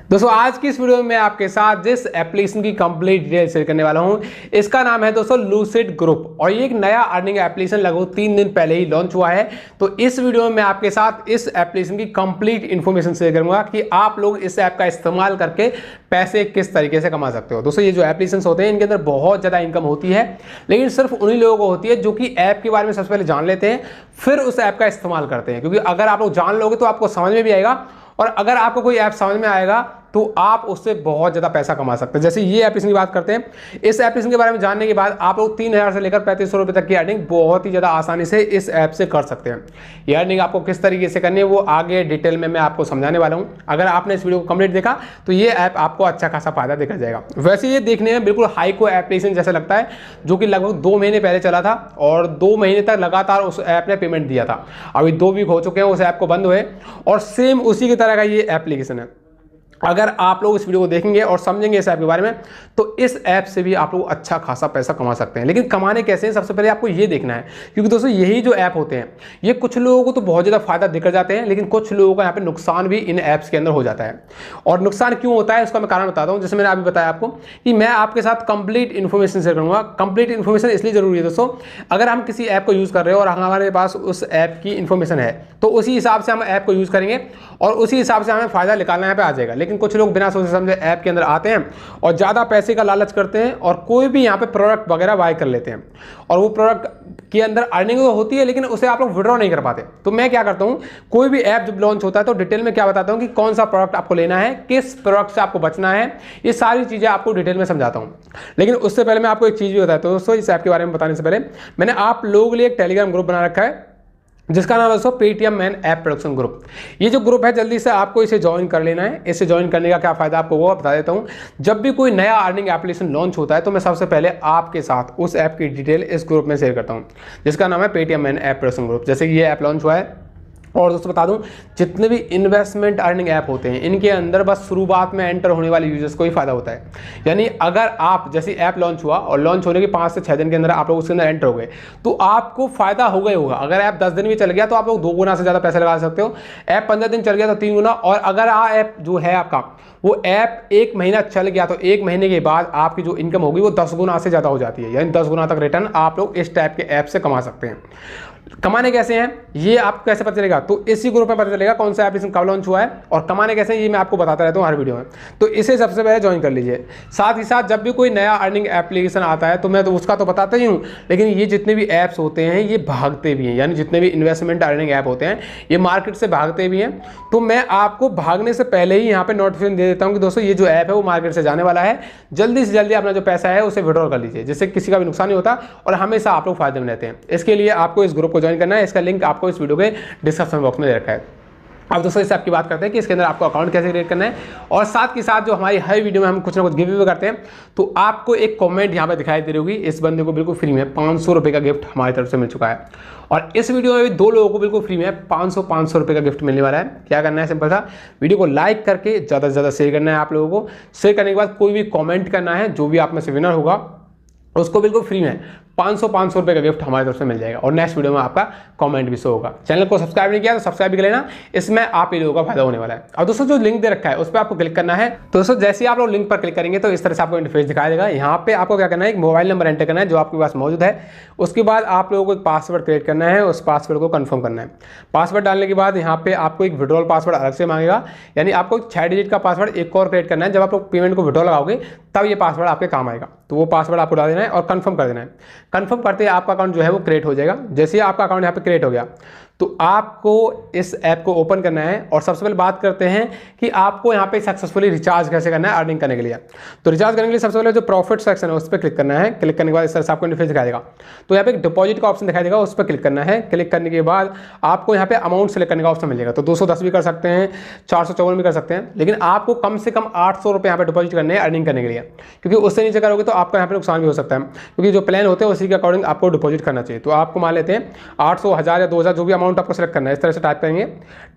दोस्तों आज की इस वीडियो में मैं आपके साथ जिस एप्लीकेशन की कंप्लीट डिटेल शेयर करने वाला हूं इसका नाम है दोस्तों लूसिड ग्रुप और ये एक नया अर्निंग एप्लीकेशन लगभग 3 दिन पहले ही लॉन्च हुआ है। तो इस वीडियो में मैं आपके साथ इस एप्लीकेशन की कंप्लीट इन्फॉर्मेशन शेयर करूंगा कि आप लोग इस ऐप का इस्तेमाल करके पैसे किस तरीके से कमा सकते हो। दोस्तों ये जो एप्लीकेशन होते हैं इनके अंदर बहुत ज़्यादा इनकम होती है, लेकिन सिर्फ उन्हीं लोगों को होती है जो कि ऐप के बारे में सबसे पहले जान लेते हैं फिर उस ऐप का इस्तेमाल करते हैं। क्योंकि अगर आप लोग जान लोगे तो आपको समझ में भी आएगा और अगर आपको कोई ऐप समझ में आएगा तो आप उससे बहुत ज़्यादा पैसा कमा सकते हैं। जैसे ये एप्लीकेशन की बात करते हैं, इस एप्लीकेशन के बारे में जानने के बाद आप लोग 3000 से लेकर 3500 रुपये तक की अर्निंग बहुत ही ज़्यादा आसानी से इस ऐप से कर सकते हैं। ये अर्निंग आपको किस तरीके से करनी है वो आगे डिटेल में मैं आपको समझाने वाला हूँ। अगर आपने इस वीडियो को कंप्लीट देखा तो ये ऐप आपको अच्छा खासा फायदा देकर जाएगा। वैसे ये देखने में बिल्कुल हाईको एप्लीकेशन जैसा लगता है, जो कि लगभग 2 महीने पहले चला था और 2 महीने तक लगातार उस ऐप ने पेमेंट दिया था। अभी 2 वीक हो चुके हैं उस ऐप को बंद हुए और सेम उसी की तरह का ये एप्लीकेशन है। अगर आप लोग इस वीडियो को देखेंगे और समझेंगे इस ऐप के बारे में तो इस ऐप से भी आप लोग अच्छा खासा पैसा कमा सकते हैं। लेकिन कमाने कैसे हैं सबसे पहले आपको ये देखना है, क्योंकि दोस्तों यही जो ऐप होते हैं ये कुछ लोगों को तो बहुत ज़्यादा फायदा देकर जाते हैं, लेकिन कुछ लोगों का यहाँ पे नुकसान भी इन ऐप्स के अंदर हो जाता है। और नुकसान क्यों होता है उसका मैं कारण बताता हूँ। जैसे मैंने अभी बताया आपको कि मैं आपके साथ कंप्लीट इन्फॉर्मेशन शेयर करूँगा। कंप्लीट इन्फॉर्मेशन इसलिए जरूरी है दोस्तों, अगर हम किसी ऐप को यूज़ कर रहे हो और हमारे पास उस ऐप की इन्फॉर्मेशन है तो उसी हिसाब से हम ऐप को यूज़ करेंगे और उसी हिसाब से हमें फायदा निकालना यहाँ पे आ जाएगा। लेकिन कुछ लोग बिना सोचे समझे ऐप के अंदर आते हैं और ज़्यादा पैसे का लालच करते हैं और कोई भी यहाँ पे प्रोडक्ट वगैरह बाय कर लेते हैं और वो प्रोडक्ट के अंदर अर्निंग तो होती है लेकिन उसे आप लोग विड्रॉ नहीं कर पाते। तो मैं क्या करता हूँ, कोई भी ऐप जब लॉन्च होता है तो डिटेल में क्या बताता हूँ कि कौन सा प्रोडक्ट आपको लेना है, किस प्रोडक्ट से आपको बचना है, ये सारी चीज़ें आपको डिटेल में समझाता हूँ। लेकिन उससे पहले मैं आपको एक चीज़ भी बताता हूँ दोस्तों। इस ऐप के बारे में बताने से पहले मैंने आप लोगों के लिए एक टेलीग्राम ग्रुप बना रखा है जिसका नाम है दोस्तों Paytm man app production group. ये जो ग्रुप है जल्दी से आपको इसे ज्वाइन कर लेना है। इसे ज्वाइन करने का क्या फायदा आपको वो बता देता हूँ। जब भी कोई नया अर्निंग एप्लीकेशन लॉन्च होता है तो मैं सबसे पहले आपके साथ उस ऐप की डिटेल इस ग्रुप में शेयर करता हूँ जिसका नाम है Paytm man app production group. जैसे ये ऐप लॉन्च हुआ है और दोस्तों बता दूं जितने भी इन्वेस्टमेंट अर्निंग ऐप होते हैं इनके अंदर बस शुरुआत में एंटर होने वाले यूजर्स को ही फायदा होता है। यानी अगर आप जैसे ऐप लॉन्च हुआ और लॉन्च होने के 5 से 6 दिन के अंदर आप लोग उसके अंदर एंटर हो गए तो आपको फायदा होगा ही होगा। अगर ऐप 10 दिन भी चल गया तो आप लोग 2 गुना से ज़्यादा पैसे लगा सकते हो। ऐप 15 दिन चल गया तो 3 गुना, और अगर ऐप जो है आपका वो ऐप 1 महीना चल गया तो 1 महीने के बाद आपकी जो इनकम होगी वो 10 गुना से ज़्यादा हो जाती है। यानी 10 गुना तक रिटर्न आप लोग इस टाइप के ऐप से कमा सकते हैं। कमाने कैसे हैं ये आपको कैसे पता चलेगा, तो इसी ग्रुप में पता चलेगा कौन सा एप्लीकेशन कब लॉन्च हुआ है और कमाने कैसे हैं ये मैं आपको बताता रहता हूँ हर वीडियो में। तो इसे सबसे पहले ज्वाइन कर लीजिए। साथ ही साथ जब भी कोई नया अर्निंग एप्लीकेशन आता है तो मैं तो उसका तो बताता ही हूँ, लेकिन ये जितने भी ऐप्स होते हैं ये भागते भी हैं। यानी जितने भी इन्वेस्टमेंट अर्निंग ऐप होते हैं ये मार्केट से भागते भी हैं। तो मैं आपको भागने से पहले ही यहाँ पर नोटिफिकेशन दे देता हूँ कि दोस्तों ये जो ऐप है वो मार्केट से जाने वाला है। जल्दी से जल्दी अपना जो पैसा है उसे विड्रॉल कर लीजिए जिससे किसी का भी नुकसान नहीं होता और हमेशा आप लोग फायदे में रहते हैं। इसके लिए आपको इस ग्रुप को ज्वाइन करना है। इसका लिंक आपको इस वीडियो के डिस्क्रिप्शन बॉक्स में दे रखा है। अब दोस्तों इस ऐप की बात करते हैं कि इसके अंदर आपको अकाउंट कैसे क्रिएट करना है और साथ ही साथ जो हमारी हर वीडियो में हम कुछ ना कुछ गिव अवे करते हैं तो आपको एक कमेंट यहाँ पे दिखाई दे रही होगी। इस बंदे को बिल्कुल फ्री में 500 रुपये का गिफ्ट हमारी तरफ से मिल चुका है और इस वीडियो में भी 2 लोगों को बिल्कुल फ्री में 500 रुपये का गिफ्ट मिलने वाला है। क्या करना है, सिंपल सा वीडियो को लाइक करके ज़्यादा से ज़्यादा शेयर करना है। आप लोगों को शेयर करने के बाद कोई भी कॉमेंट करना है, जो भी आप में से विनर होगा उसको बिल्कुल फ्री में 500 रुपये का गिफ्ट हमारी तरफ से मिल जाएगा और नेक्स्ट वीडियो में आपका कमेंट भी शो होगा। चैनल को सब्सक्राइब नहीं किया तो सब्सक्राइब भी कर लेना, इसमें आप ही लोगों का फायदा होने वाला है। और दोस्तों जो लिंक दे रखा है उस पर आपको क्लिक करना है। तो दोस्तों जैसे ही आप लोग लिंक पर क्लिक करेंगे तो इस तरह से आपको इंटरफेस दिखाई देगा। यहाँ पे आपको क्या करना है, एक मोबाइल नंबर एंटर करना है जो आपके पास मौजूद है। उसके बाद आप लोगों को एक पासवर्ड क्रिएट करना है, उस पासवर्ड को कन्फर्म करना है। पासवर्ड डालने के बाद यहाँ पे आपको एक विड्रॉल पासवर्ड अलग से मांगेगा, यानी आपको 6 डिजिट का पासवर्ड एक और क्रिएट करना है। जब आप लोग पेमेंट को विड्रॉल लगाओगे तब ये पासवर्ड आपके काम आएगा। तो वो पासवर्ड आपको डाल देना है और कंफर्म कर देना है। कंफर्म करते ही आपका अकाउंट जो है वो क्रिएट हो जाएगा। जैसे ही आपका अकाउंट यहाँ पे क्रिएट हो गया तो आपको इस ऐप को ओपन करना है और सबसे पहले बात करते हैं कि आपको यहाँ पे सक्सेसफुली रिचार्ज कैसे करना है अर्निंग करने के लिए। तो रिचार्ज करने के लिए सबसे पहले जो प्रॉफिट सेक्शन है उस पर क्लिक करना है। क्लिक करने के बाद इस तरह से आपको इंटरफेस दिखाई देगा। तो यहाँ पे एक डिपॉजिट का ऑप्शन दिखाई देगा, उस पर क्लिक करना है। क्लिक करने के बाद आपको यहाँ पे अमाउंट सेलेक्ट करने का ऑप्शन मिलेगा। तो 210 भी कर सकते हैं, 454 भी कर सकते हैं, लेकिन आपको कम से कम 800 रुपये यहाँ पे डिपॉजिट करने हैं अर्निंग करने के लिए, क्योंकि उससे नीचे करोगे तो आपका यहाँ पे नुकसान भी हो सकता है। क्योंकि जो प्लान होते हैं उसी के अकॉर्डिंग आपको डिपॉजिट करना चाहिए। तो आपको मान लेते हैं 800, 1000 या 2000 जो भी अमाउंट आपको सेलेक्ट करना है। इस तरह से टाइप करेंगे।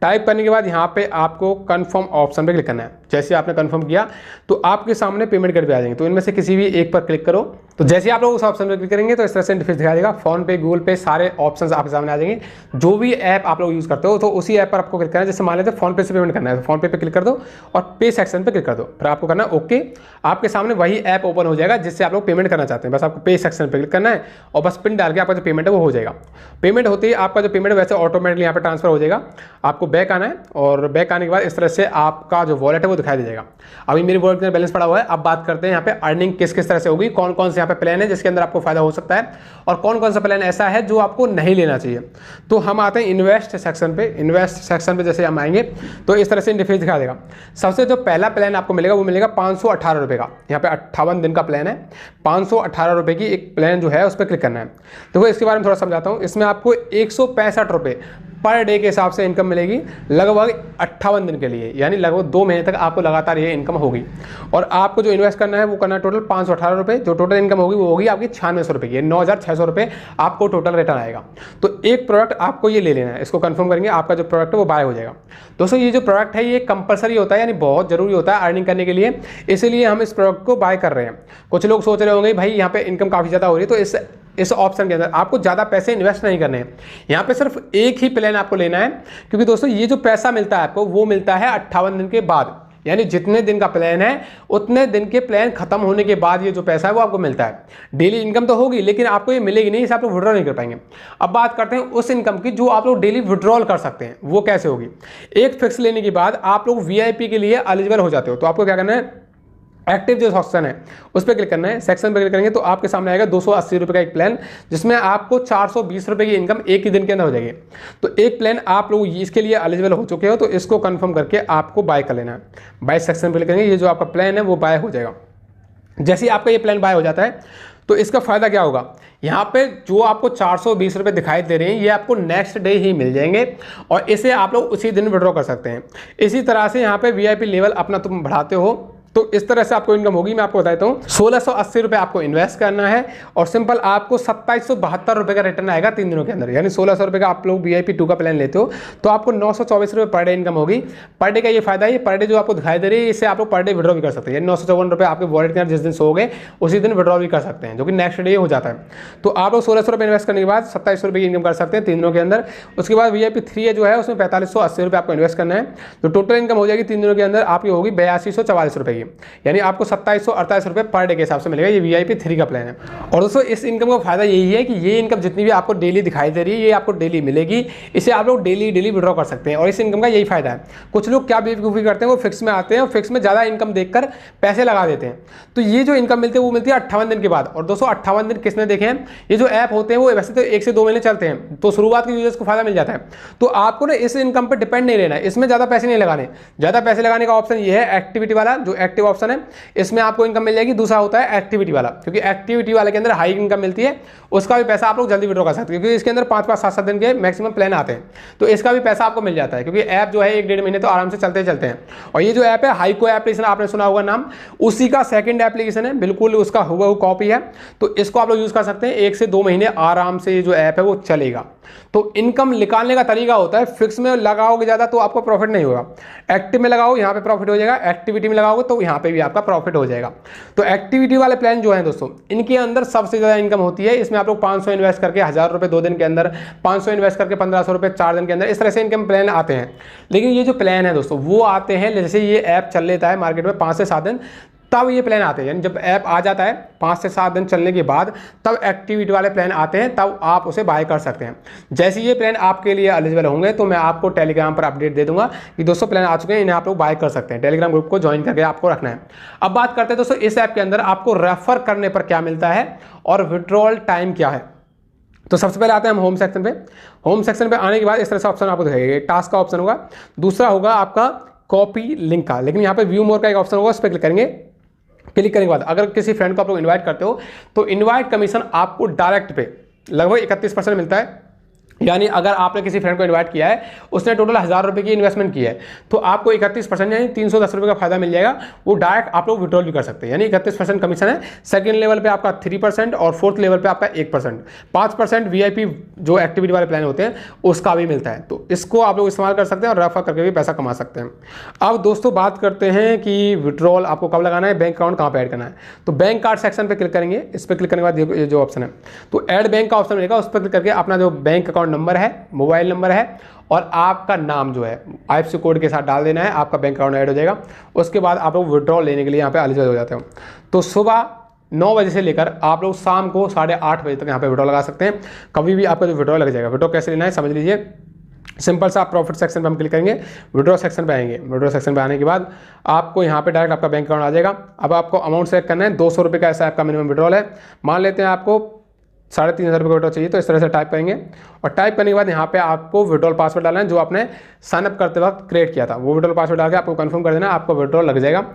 टाइप करने के बाद यहाँ पे आपको कन्फर्म ऑप्शन पे क्लिक करना है। जैसे आपने कन्फर्म किया तो आपके सामने पेमेंट गेटवे आ जाएंगे, तो इनमें से किसी भी एक पर क्लिक करो। तो जैसे आप लोग उस ऑप्शन पर क्लिक करेंगे तो इस तरह से इंटरफेस दिखाई देगा। फोन पे, गूगल पे, सारे ऑप्शंस आपके सामने आ जाएंगे। जो भी ऐप आप लोग यूज़ करते हो तो उसी ऐप पर आपको क्लिक करना है। जैसे मान लेते हैं फोन पे से पेमेंट करना है तो फोन पे क्लिक कर दो और पे सेक्शन पे क्लिक कर दो। फिर आपको करना है ओके। आपके सामने वही ऐप ओपन हो जाएगा जिससे आप लोग पेमेंट करना चाहते हैं। बस आपको पे सेक्शन पे क्लिक करना है और बस पिन डाल के आपका जो पेमेंट है वो हो जाएगा। पेमेंट होती है आपका जो पेमेंट वैसे ऑटोमेटिकली यहाँ पे ट्रांसफर हो जाएगा। आपको बैक आना है और बैक आने के बाद इस तरह से आपका जो वॉलेट है वो दिखाई दे जाएगा। अभी मेरी वॉलेट में बैलेंस पड़ा हुआ है। अब बात करते हैं यहाँ पे अर्निंग किस किस तरह से होगी, कौन कौन से यहाँ पे प्लान है जिसके अंदर आपको फायदा हो सकता है और कौन कौन सा प्लान ऐसा है जो आपको नहीं लेना चाहिए। तो हम आते हैं इन्वेस्ट सेक्शन पे। इन्वेस्ट सेक्शन पे जैसे हम आएंगे तो इस तरह से इंटरफेस दिखा देगा। सबसे जो पहला प्लान आपको मिलेगा वो मिलेगा 518 रुपये का। यहाँ पे 58 दिन का प्लान है। 518 रुपये की एक प्लान जो है उस पर क्लिक करना है। देखो इसके बारे में थोड़ा समझाता हूँ। इसमें आपको 165 रुपये पर डे के हिसाब से इनकम मिलेगी लगभग 58 दिन के लिए, यानी लगभग 2 महीने तक आपको लगातार ये इनकम होगी। और आपको जो इन्वेस्ट करना है वो करना है टोटल 518 रुपये। जो टोटल इनकम होगी वो होगी आपकी 9600 रुपये की, 9600 रुपये आपको टोटल रिटर्न आएगा। तो एक प्रोडक्ट आपको ये ले लेना है। इसको कंफर्म करेंगे, आपका जो प्रोडक्ट है वो बाय हो जाएगा। दोस्तों ये जो प्रोडक्ट है ये कंपलसरी होता है, यानी बहुत जरूरी होता है अर्निंग करने के लिए, इसीलिए हम इस प्रोडक्ट को बाय कर रहे हैं। कुछ लोग सोच रहे होंगे भाई यहाँ पे इनकम काफ़ी ज़्यादा हो रही है, तो इस ऑप्शन के अंदर आपको ज़्यादा पैसे इन्वेस्ट नहीं करने हैं। यहाँ पे सिर्फ एक ही प्लान आपको लेना है, क्योंकि दोस्तों ये जो पैसा मिलता है आपको वो मिलता है 58 दिन के बाद, यानी जितने दिन का प्लान है उतने दिन के प्लान खत्म होने के बाद ये जो पैसा है वो आपको मिलता है। डेली इनकम तो होगी लेकिन आपको ये मिलेगी नहीं, इसे आप लोग विड्रॉल नहीं कर पाएंगे। अब बात करते हैं उस इनकम की जो आप लोग डेली विड्रॉल कर सकते हैं। वो कैसे होगी? एक फिक्स लेने के बाद आप लोग VIP के लिए एलिजिबल हो जाते हो। तो आपको क्या करना है, एक्टिव जो सेक्शन है उस पर क्लिक करना है। सेक्शन पर क्लिक करेंगे तो आपके सामने आएगा 280 रुपये का एक प्लान, जिसमें आपको 420 रुपये की इनकम एक ही दिन के अंदर हो जाएगी। तो एक प्लान आप लोग इसके लिए एलिजिबल हो चुके हो, तो इसको कंफर्म करके आपको बाय कर लेना है। बाय सेक्शन पर क्लिक करेंगे, ये जो आपका प्लान है वो बाय हो जाएगा। जैसे ही आपका ये प्लान बाय हो जाता है तो इसका फायदा क्या होगा, यहाँ पे जो आपको 420 रुपये दिखाई दे रहे हैं ये आपको नेक्स्ट डे ही मिल जाएंगे और इसे आप लोग उसी दिन विड्रॉ कर सकते हैं। इसी तरह से यहाँ पे VIP लेवल अपना तुम बढ़ाते हो तो इस तरह से आपको इनकम होगी। मैं आपको बताता हूँ 1680 रुपये आपको इन्वेस्ट करना है और सिंपल आपको 2772 रुपये का रिटर्न आएगा 3 दिनों के अंदर। यानी 1600 रुपये का आप लोग VIP 2 का प्लान लेते हो तो आपको 924 रुपये पर डे इनकम होगी। पर डे का ये फायदा है, पर डे जो आपको दिखाई दे रही है इससे आप लोग पर डे विड्रॉ भी कर सकते हैं। 954 रुपये आपके वॉलेट के अंदर जिस दिन सो गए उसी दिन विड्रॉ भी कर सकते हैं, जो कि नेक्स्ट डे हो जाता है। तो आप लोग 1600 रुपये इन्वेस्ट करने के बाद 2700 रुपये की इनकम कर सकते हैं 3 दिनों के अंदर। उसके बाद VIP 3 जो है उसमें 4580 रुपये आपको इन्वेस्ट करना है। तो टोटल इनकम हो जाएगी 3 दिनों के अंदर आपकी होगी 8244 रुपये की, यानी आपको 2748 रुपये पर डे के हिसाब से मिलेगा। ये VIP 3 का प्लान है। और दोस्तों इस इनकम का फायदा यही है कि ये इनकम जितनी भी आपको डेली दिखाई दे रही है ये आपको डेली मिलेगी। इसे आप लोग डेली विड्रॉ कर सकते हैं और इस इनकम का यही फायदा है। कुछ लोग क्या बेवकूफ़ी करते हैं, वो फिक्स में आते हैं और फिक्स में ज़्यादा इनकम देखकर पैसे लगा देते हैं। तो ये जो इनकम मिलती है वो मिलती है 58 दिन के बाद। और दोस्तों 58 दिन किसने देखे हैं, ये जो ऐप होते हैं वो वैसे तो 1 से 2 महीने चलते हैं, तो शुरुआत के यूजर्स को फायदा मिल जाता है। तो आपको ना इस इनकम पर डिपेंड नहीं रहना है, इसमें ज़्यादा पैसे नहीं लगाने। ज़्यादा पैसे लगाने का ऑप्शन ये है एक्टिविटी वाला, जो एक्टिव ऑप्शन है इसमें आपको इनकम मिल जाएगी। दूसरा होता है एक्टिविटी वाला, क्योंकि एक्टिविटी वाले के अंदर हाई इनकम मिलती है, उसका भी पैसा आप लोग जल्दी विड्रॉ कर सकते हैं, क्योंकि इसके अंदर 5-5, 7-7 दिन के मैक्सिमम प्लान आते हैं। तो इसका भी पैसा आपको मिल जाता है, क्योंकि ऐप जो है 1-1.5 महीने तो आराम से चलते हैं। और ये जो ऐप है हाइको एप्लीकेशन, आपने सुना होगा नाम, उसी का सेकंड एप्लीकेशन है, बिल्कुल उसका हुबहू कॉपी है। तो इसको आप लोग यूज कर सकते हैं। 1 से 2 महीने आराम से ये जो ऐप है वो चलेगा। तो इनकम निकालने का तरीका होता है, फिक्स में लगाओगे ज़्यादा तो आपको प्रॉफिट नहीं होगा, एक्टिव में लगाओ यहाँ पे प्रॉफिट हो जाएगा, एक्टिविटी में लगाओगे तो यहाँ पे भी आपका प्रॉफिट हो जाएगा। तो एक्टिविटी वाले प्लान जो है दोस्तों इनके अंदर सबसे ज़्यादा इनकम होती है। इसमें आप लोग 500 इन्वेस्ट करके 1000 रुपये 2 दिन के अंदर, 500 इन्वेस्ट करके 1500 रुपये 4 दिन के अंदर, इस तरह से इनकम प्लान आते हैं। लेकिन ये जो प्लान है दोस्तों वो आते हैं जैसे ये ऐप चल लेता है मार्केट में 5 से 7 दिन, तब ये प्लान आते हैं। यानी जब ऐप आ जाता है 5 से 7 दिन चलने के बाद तब एक्टिविटी वाले प्लान आते हैं, तब आप उसे बाय कर सकते हैं। जैसे ये प्लान आपके लिए एलिजिबल होंगे तो मैं आपको टेलीग्राम पर अपडेट दे दूंगा कि दोस्तों प्लान आ चुके हैं, इन्हें आप लोग बाय कर सकते हैं। टेलीग्राम ग्रुप को ज्वाइन करके आपको रखना है। अब बात करते हैं दोस्तों इस ऐप के अंदर आपको रेफर करने पर क्या मिलता है और विड्रॉल टाइम क्या है। तो सबसे पहले आते हैं हम होम सेक्शन पे। होम सेक्शन पे आने के बाद इस तरह से ऑप्शन आपको दिखाएगा, टास्क का ऑप्शन होगा, दूसरा होगा आपका कॉपी लिंक का, लेकिन यहाँ पे व्यू मोर का एक ऑप्शन होगा, उस पर क्लिक करेंगे। क्लिक करने के बाद अगर किसी फ्रेंड को आप लोग इन्वाइट करते हो तो इन्वाइट कमीशन आपको डायरेक्ट पे लगभग 31% मिलता है। यानी अगर आपने किसी फ्रेंड को इनवाइट किया है, उसने टोटल 1000 रुपये की इन्वेस्टमेंट की है, तो आपको 31% यानी 310 रुपये का फायदा मिल जाएगा। वो डायरेक्ट आप लोग विड्रॉल भी कर सकते हैं, यानी 31% कमीशन है। सेकंड लेवल पे आपका 3% और फोर्थ लेवल पे आपका 1%, 5% VIP जो एक्टिविटी वाले प्लान होते हैं उसका भी मिलता है। तो इसको आप लोग इस्तेमाल कर सकते हैं और रेफर करके भी पैसा कमा सकते हैं। अब दोस्तों बात करते हैं कि विड्रॉल आपको कब लगाना है, बैंक अकाउंट कहाँ पर ऐड करना है। तो बैंक कार्ड सेक्शन पर क्लिक करेंगे, इस पर क्लिक करने के बाद ये जो ऑप्शन है तो ऐड बैंक का ऑप्शन मिलेगा, उस पर क्लिक करके अपना जो बैंक अकाउंट नंबर है, मोबाइल नंबर है और आपका नाम जो है IFSC कोड के साथ डाल देना है, आपका बैंक अकाउंट ऐड हो जाएगा। उसके बाद आप लोग विड्रॉल लेने के लिए यहाँ पे एलिजिबल हो जाते हो। तो सुबह 9 बजे से लेकर आप लोग शाम को 8:30 बजे तक यहाँ पे विड्रॉल लगा सकते हैं। कभी भी आपका जो विड्रॉल लग जाएगा। विड्रॉल कैसे लेना है समझ लीजिए। सिंपल सा आप प्रॉफिट सेक्शन पर हम क्लिक करेंगे, विड्रॉ सेक्शन पे आएंगे। विड्रॉ सेक्शन पे आने के बाद आपको यहाँ पे डायरेक्ट आपका बैंक अकाउंट आ जाएगा। अब आपको अमाउंट सेलेक्ट करना है, 200 रुपये का ऐसा आपका मिनिमम विड्रॉल है। मान लेते हैं आपको 3500 रुपये का विड्रॉल चाहिए, तो इस तरह से टाइप करेंगे और टाइप करने के बाद यहाँ पे आपको विड्रॉल पासवर्ड डालना है जो आपने साइनअप करते वक्त क्रिएट किया था। वो विड्रॉल पासवर्ड डाल के आपको कंफर्म कर देना, आपको विड्रॉल लग जाएगा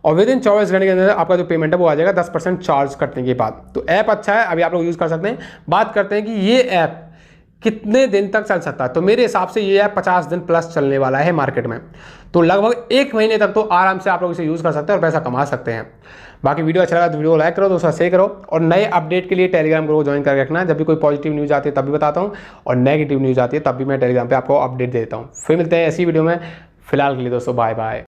और विद इन 24 घंटे के अंदर आपका जो पेमेंट है वो आ जाएगा 10% चार्ज कटने के बाद। तो ऐप अच्छा है, अभी आप लोग यूज़ कर सकते हैं। बात करते हैं कि ये ऐप कितने दिन तक चल सकता है, तो मेरे हिसाब से ये ऐप 50 दिन प्लस चलने वाला है मार्केट में। तो लगभग 1 महीने तक तो आराम से आप लोग इसे यूज़ कर सकते हैं और पैसा कमा सकते हैं। बाकी वीडियो अच्छा लगा तो वीडियो को लाइक करो, दोस्तों शेयर करो और नए अपडेट के लिए टेलीग्राम ग्रुप ज्वाइन करके रखना। जब भी कोई पॉजिटिव न्यूज़ आती है तब भी बताता हूँ और नेगेटिव न्यूज़ आती है तब भी मैं टेलीग्राम पे आपको अपडेट देता हूँ। फिर मिलते हैं ऐसी वीडियो में, फिलहाल के लिए दोस्तों बाय बाय।